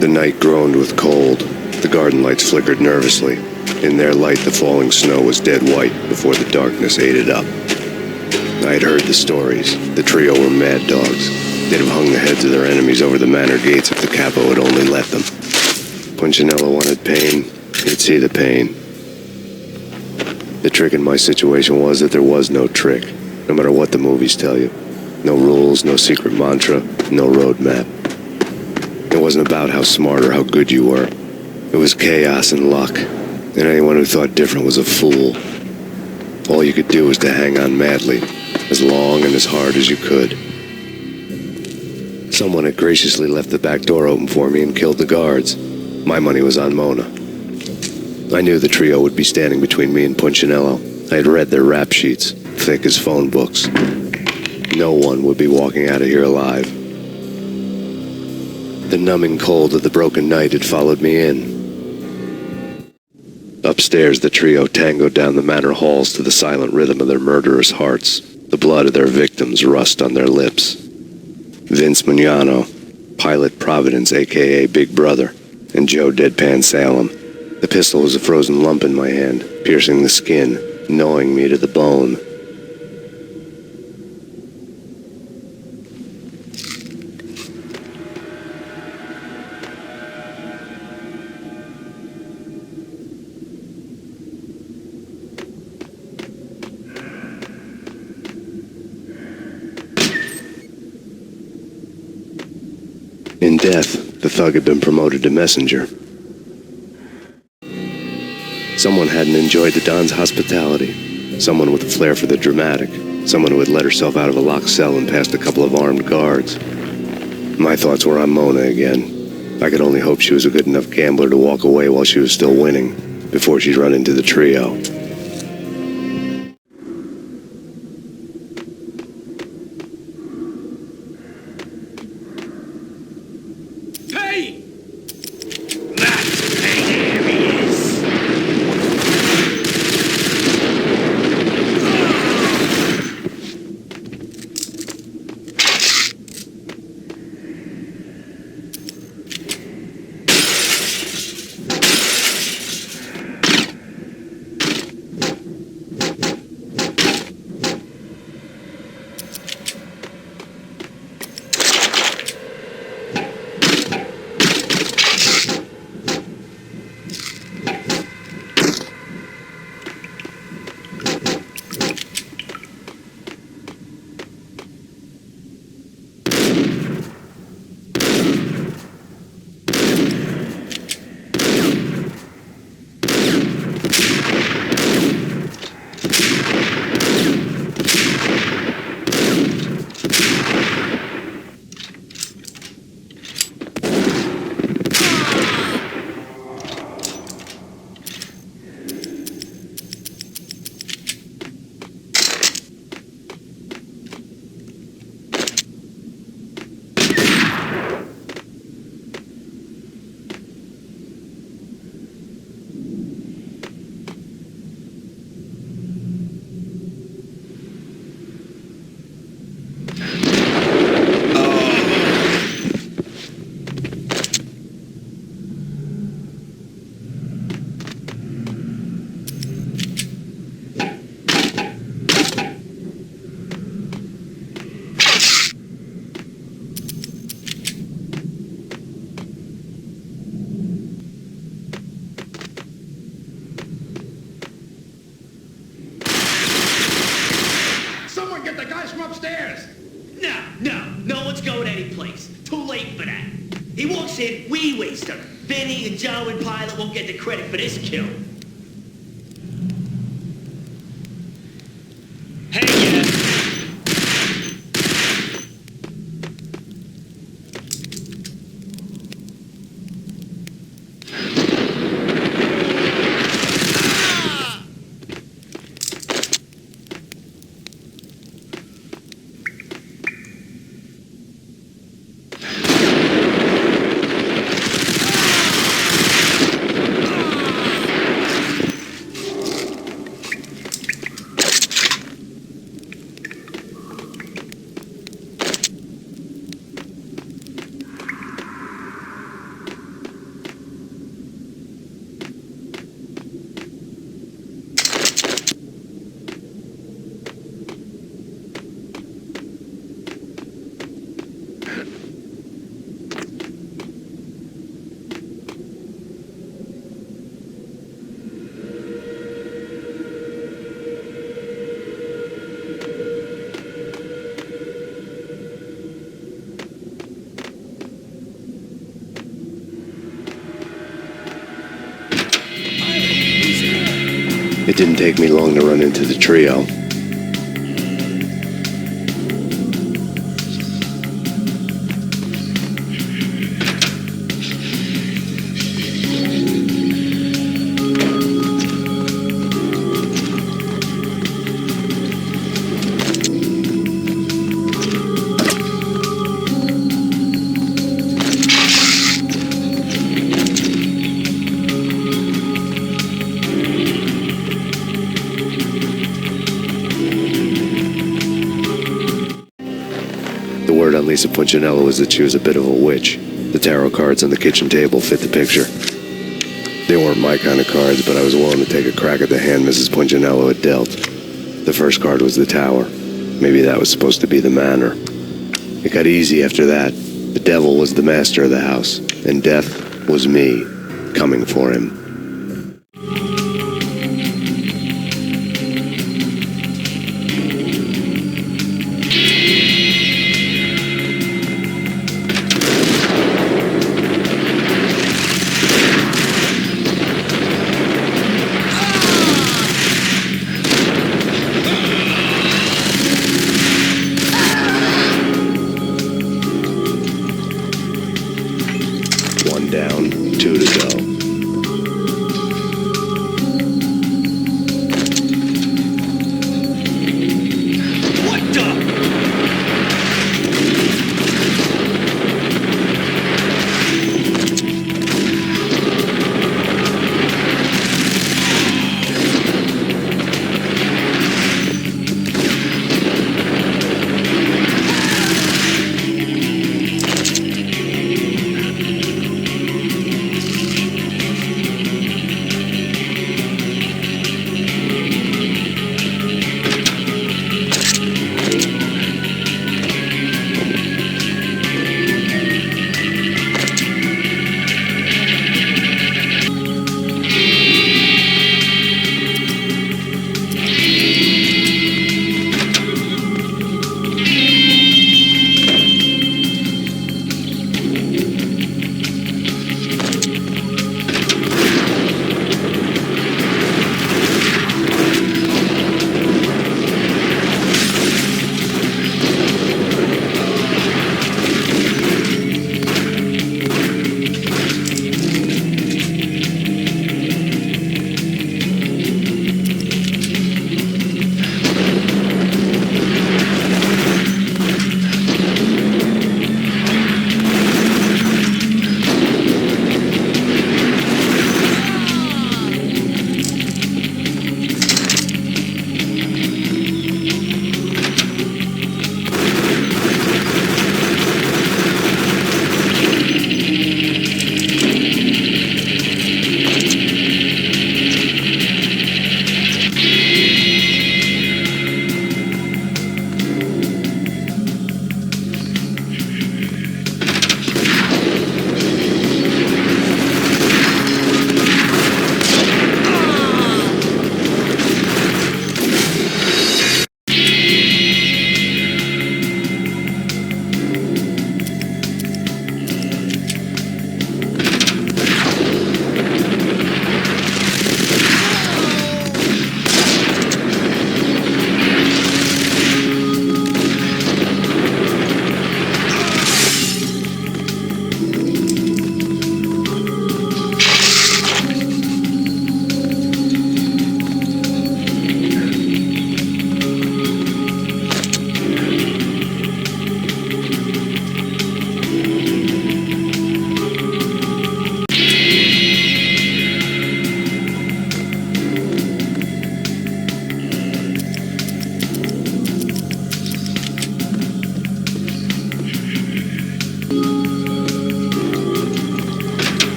The night groaned with cold. The garden lights flickered nervously. In their light, the falling snow was dead white before the darkness ate it up. I had heard the stories. The trio were mad dogs. They'd have hung the heads of their enemies over the manor gates if the capo had only let them. Punchinello wanted pain. He'd see the pain. The trick in my situation was that there was no trick, no matter what the movies tell you. No rules, no secret mantra, no roadmap. It wasn't about how smart or how good you were. It was chaos and luck, and anyone who thought different was a fool. All you could do was to hang on madly, as long and as hard as you could. Someone had graciously left the back door open for me and killed the guards. My money was on Mona. I knew the trio would be standing between me and Punchinello. I had read their rap sheets, thick as phone books. No one would be walking out of here alive. The numbing cold of the broken night had followed me in. Upstairs, the trio tangoed down the manor halls to the silent rhythm of their murderous hearts. The blood of their victims rust on their lips. Vince Mugnaio, Pilate Providence, a.k.a. Big Brother, and Joe Deadpan Salem. The pistol was a frozen lump in my hand, piercing the skin, gnawing me to the bone. In death, the thug had been promoted to messenger. Someone hadn't enjoyed the Don's hospitality. Someone with a flair for the dramatic. Someone who had let herself out of a locked cell and past a couple of armed guards. My thoughts were on Mona again. I could only hope she was a good enough gambler to walk away while she was still winning, before she'd run into the trio. No one's going anyplace. Too late for that. He walks in, we waste him. Vinny and Joe and Pilate won't get the credit for this kill. Hey, yeah. It didn't take me long to run into the trio. Lisa Punchinello was that she was a bit of a witch. The tarot cards on the kitchen table fit the picture. They weren't my kind of cards, but I was willing to take a crack at the hand Mrs. Punchinello had dealt. The first card was the tower. Maybe that was supposed to be the manor. It got easy after that. The devil was the master of the house, and death was me, coming for him. Down, 2 to go.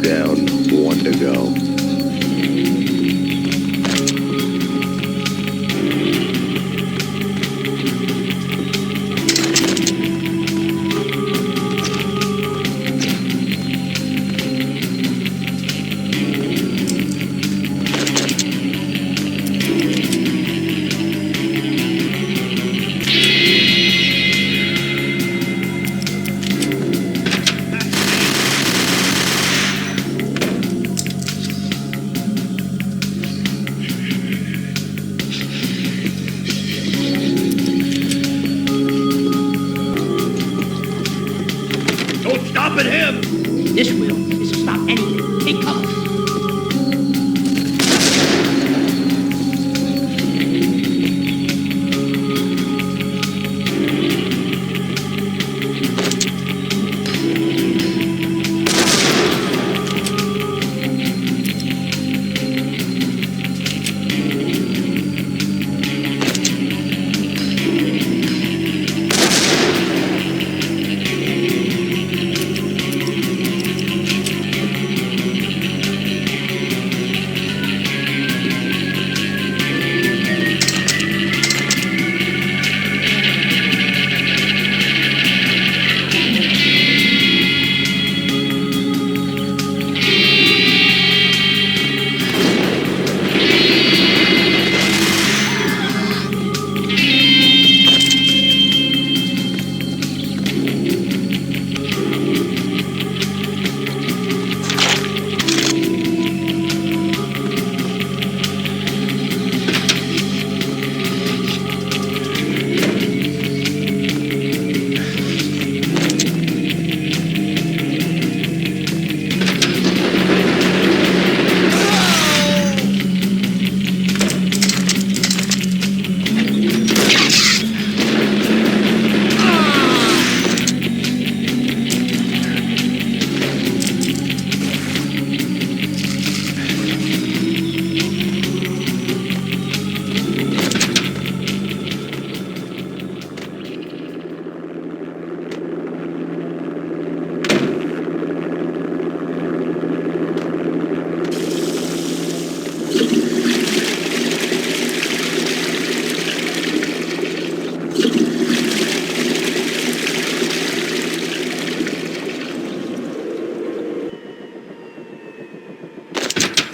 down, one to go. This will. This will stop anything. Take cover.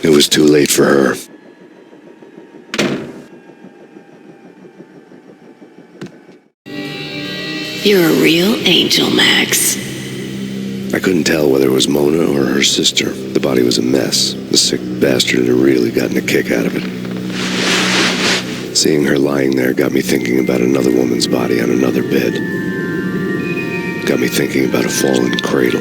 It was too late for her. You're a real angel, Max. I couldn't tell whether it was Mona or her sister. The body was a mess. The sick bastard had really gotten a kick out of it. Seeing her lying there got me thinking about another woman's body on another bed. Got me thinking about a fallen cradle.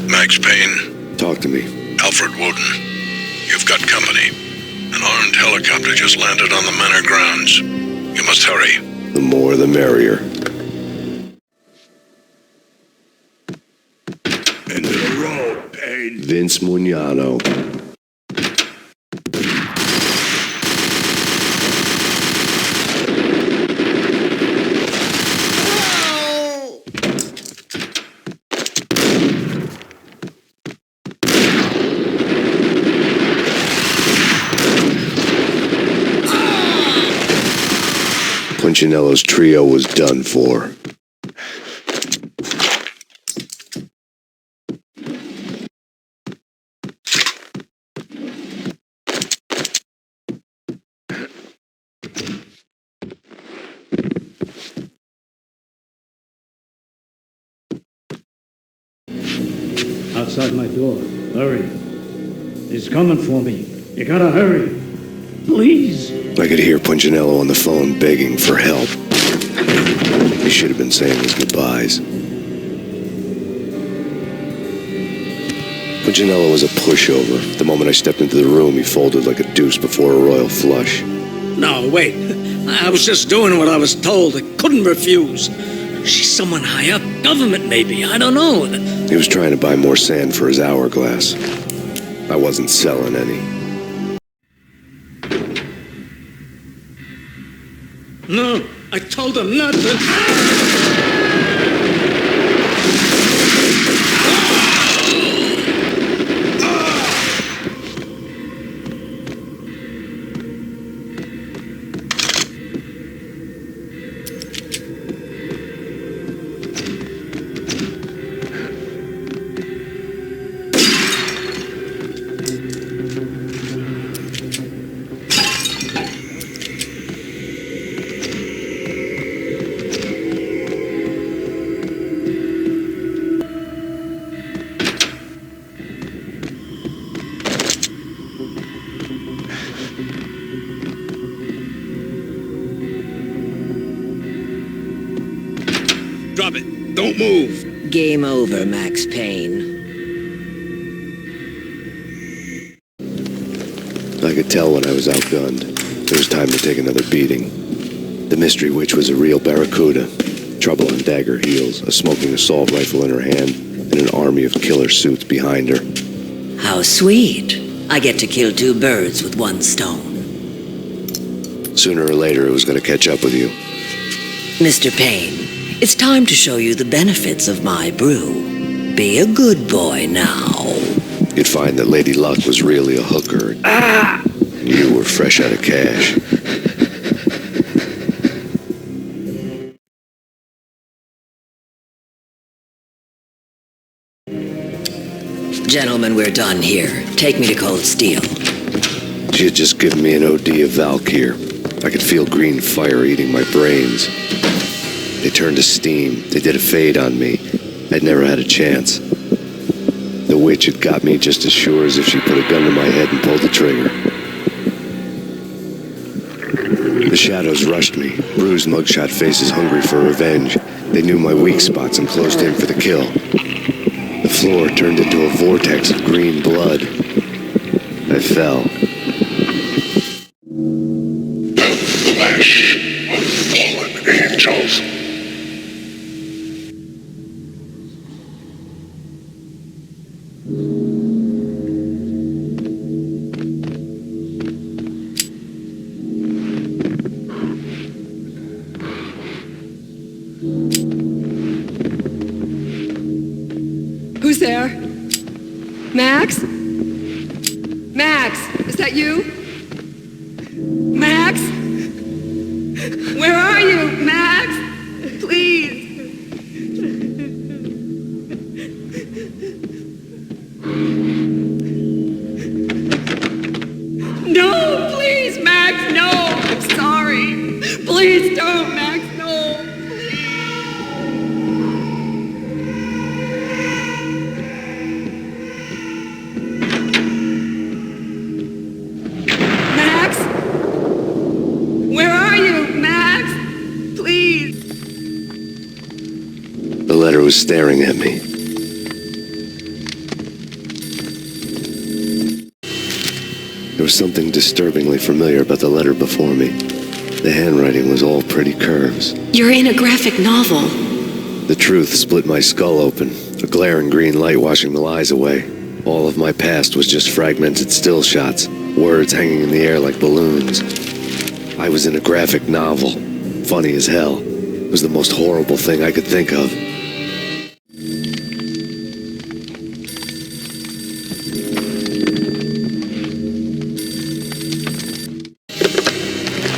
Max Payne. Talk to me. Alfred Woden. You've got company. An armed helicopter just landed on the manor grounds. You must hurry. The more the merrier. End of the road, Payne. Vince Mugnaio. Punchinello's trio was done for. Outside my door. Hurry. He's coming for me. You gotta hurry. Please. I could hear Punchinello on the phone begging for help. He should have been saying his goodbyes. Punchinello was a pushover. The moment I stepped into the room, he folded like a deuce before a royal flush. No, wait. I was just doing what I was told. I couldn't refuse. She's someone high up. Government, maybe. I don't know. He was trying to buy more sand for his hourglass. I wasn't selling any. No, I told him not to. Drop it. Don't move. Game over, Max Payne. I could tell when I was outgunned. It was time to take another beating. The mystery witch was a real barracuda. Trouble on dagger heels, a smoking assault rifle in her hand, and an army of killer suits behind her. How sweet. I get to kill two birds with one stone. Sooner or later, it was going to catch up with you. Mr. Payne, it's time to show you the benefits of my brew. Be a good boy now. You'd find that Lady Luck was really a hooker. And you were fresh out of cash. Gentlemen, we're done here. Take me to Cold Steel. She had just given me an OD of Valkyr. I could feel green fire eating my brains. They turned to steam. They did a fade on me. I'd never had a chance. The witch had got me just as sure as if she put a gun to my head and pulled the trigger. The shadows rushed me. Bruised mugshot faces hungry for revenge. They knew my weak spots and closed in for the kill. The floor turned into a vortex of green blood. I fell. The flesh of fallen angels. Who's there? Max? Max, is that you? Max? Where are you, Max? Please. No, please, Max, no. I'm sorry. Please don't, Max, no. Max? Where are you, Max? Please. The letter was staring at me. There was something disturbingly familiar about the letter before me. The handwriting was all pretty curves. You're in a graphic novel. The truth split my skull open, a glaring green light washing the lies away. All of my past was just fragmented still shots, words hanging in the air like balloons. I was in a graphic novel. Funny as hell. It was the most horrible thing I could think of.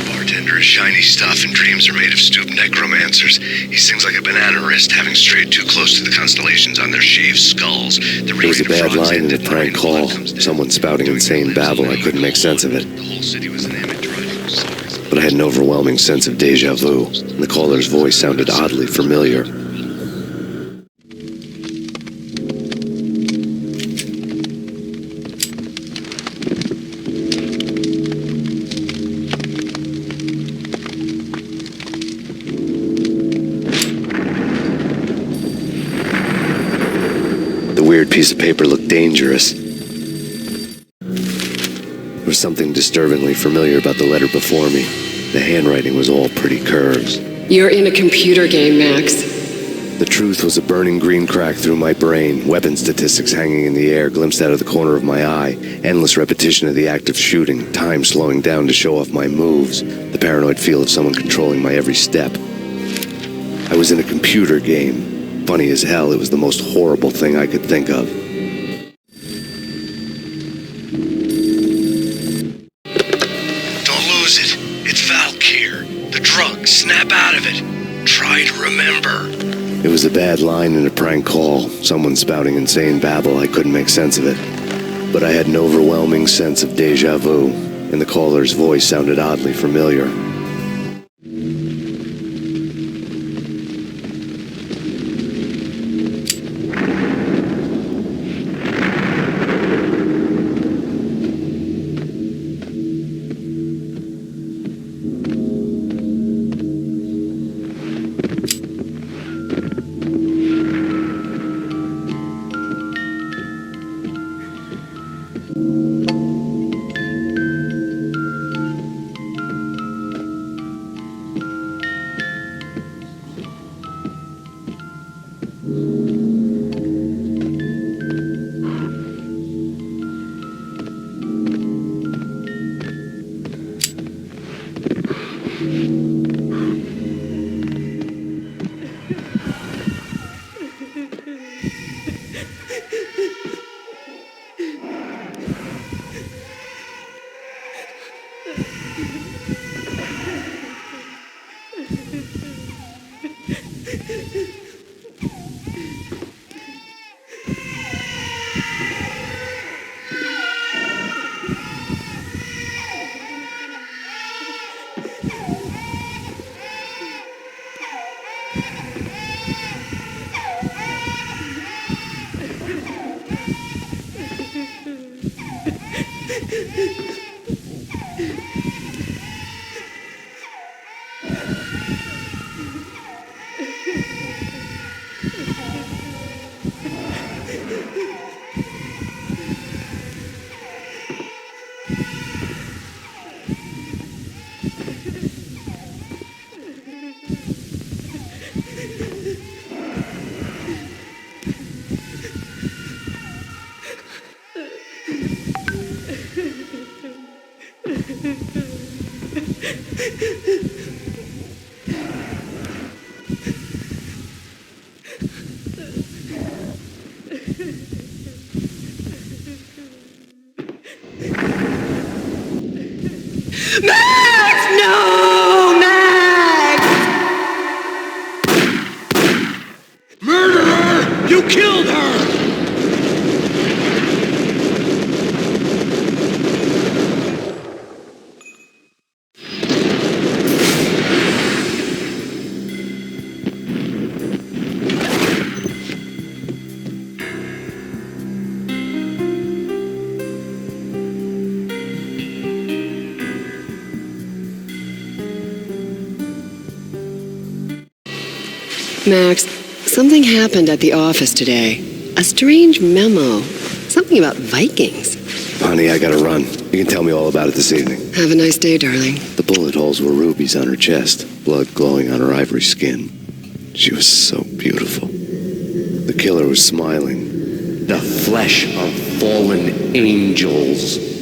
Bartender is shiny stuff and dreams are made of stooped necromancers. He sings like a banana wrist, having strayed too close to the constellations on their shaved skulls. There was a bad line in a prank call. Someone spouting insane babble. I couldn't make sense of it. The whole city was an amateur. But I had an overwhelming sense of deja vu. The caller's voice sounded oddly familiar. The weird piece of paper looked dangerous. There was something disturbingly familiar about the letter before me. The handwriting was all pretty curves. You're in a computer game, Max. The truth was a burning green crack through my brain, weapon statistics hanging in the air, glimpsed out of the corner of my eye, endless repetition of the act of shooting, time slowing down to show off my moves, the paranoid feel of someone controlling my every step. I was in a computer game. Funny as hell, it was the most horrible thing I could think of. Don't lose it. It's Valkyr. The drug. Snap out of it. Try to remember. It was a bad line in a prank call, someone spouting insane babble. I couldn't make sense of it. But I had an overwhelming sense of déjà vu, and the caller's voice sounded oddly familiar. Max! No! Max! Murderer! You killed her! Max, something happened at the office today. A strange memo. Something about Vikings. Honey, I gotta run. You can tell me all about it this evening. Have a nice day, darling. The bullet holes were rubies on her chest, blood glowing on her ivory skin. She was so beautiful. The killer was smiling. The flesh of fallen angels.